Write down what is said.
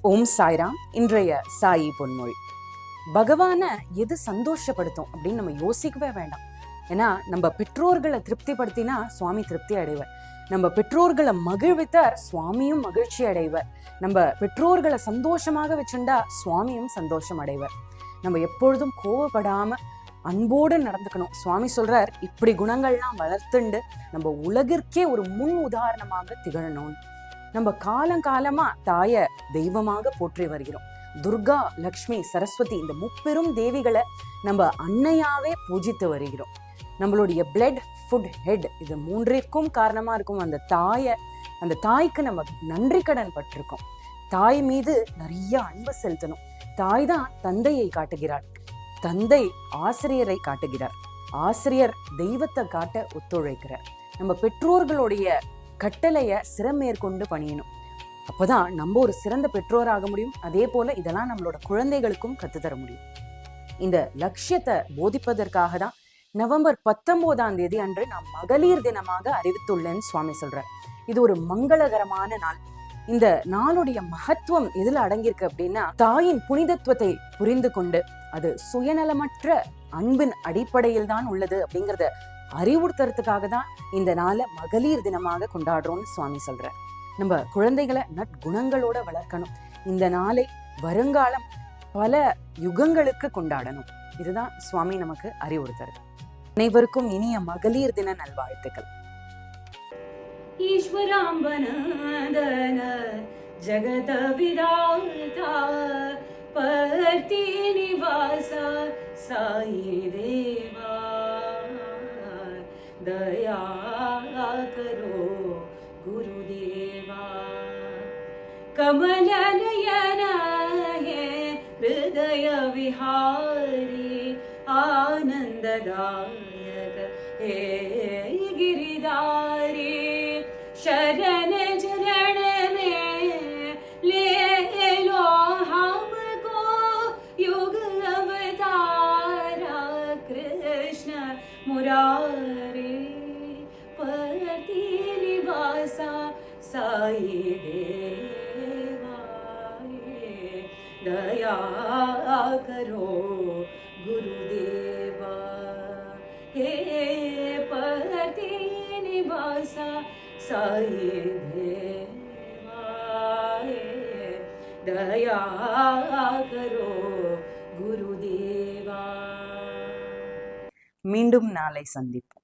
ஓம் சாய்ராம். இன்றைய சாயி பொன்மொழி. பகவானை எது சந்தோஷப்படுத்தும் அப்படின்னு நம்ம யோசிக்கவே வேண்டாம். ஏன்னா நம்ம பெற்றோர்களை திருப்திப்படுத்தினா சுவாமி திருப்தி அடைவர். நம்ம பெற்றோர்களை மகிழ்வித்தார் சுவாமியும் மகிழ்ச்சி அடைவர். நம்ம பெற்றோர்களை சந்தோஷமாக வச்சுண்டா சுவாமியும் சந்தோஷம் அடைவர். நம்ம எப்பொழுதும் கோவப்படாம அன்போடு நடந்துக்கணும். சுவாமி சொல்றார், இப்படி குணங்கள்லாம் வளர்த்துண்டு நம்ம உலகிற்கே ஒரு முன் உதாரணமாக திகழணும். நம்ம காலங்காலமா தாய தெய்வமாக போற்றி வருகிறோம். துர்கா, லக்ஷ்மி, சரஸ்வதி இந்த முப்பெரும் தேவிகளை நம்ம அன்னையாவே பூஜித்து வருகிறோம். நம்மளுடைய பிளட், ஃபுட், ஹெட் இது மூன்றிற்கும் காரணமா இருக்கும் அந்த தாய்க்கு நம்ம நன்றி கடன் பட்டிருக்கோம். தாய் மீது நிறைய அன்பு செலுத்தணும். தாய் தான் தந்தையை காட்டுகிறாள், தந்தை ஆசிரியரை காட்டுகிறார், ஆசிரியர் தெய்வத்தை காட்ட ஒத்துழைக்கிறார். நம்ம பெற்றோர்களுடைய கட்டளைய சிறமேற்கொண்டு பணியணும். அப்பதான் நம்ம ஒரு சிறந்த பெற்றோராக முடியும். அதே போல இதெல்லாம் நம்மளோட குழந்தைகளுக்கும் கத்துத்தர முடியும். இந்த லட்சியத்தை போதிப்பதற்காக தான் நவம்பர் 19 அன்று நான் மகளிர் தினமாக அறிவித்துள்ளேன்னு சுவாமி சொல்றார். இது ஒரு மங்களகரமான நாள். இந்த நாளுடைய மகத்துவம் எதுல அடங்கியிருக்கு அப்படின்னா, தாயின் புனிதத்துவத்தை புரிந்து கொண்டு அது சுயநலமற்ற அன்பின் அடிப்படையில் தான் உள்ளது அப்படிங்கறத அறிவுறுத்துறதுக்காக தான் இந்த நாளை மகளிர் தினமாக கொண்டாடுறோம்னு சுவாமி சொல்றார். நம்ம குழந்தைகளை நற்குணங்களோட வளர்க்கணும். இந்த நாளை வருங்காலம் பல யுகங்களுக்கு கொண்டாடணும். இதுதான் சுவாமி நமக்கு அறிவுறுத்துறது. அனைவருக்கும் இனிய மகளிர் தின நல்வாழ்த்துக்கள். ஈஸ்வராம்பனதன ஜகத விதாதா பர்த்தி நிவாச சாயி தேவா दया करो गुरुदेवा कमल नयन है हृदय विहारी आनंददायक हे गिरिधारी शरण चरण में ले लो हमको युग अवतारा कृष्ण मुरारी साई देवा दया करो गुरुदेवा हे पति निवासा साई देवा दया करो गुरुदेवा. மீண்டும் நாளை சந்திப்போம்.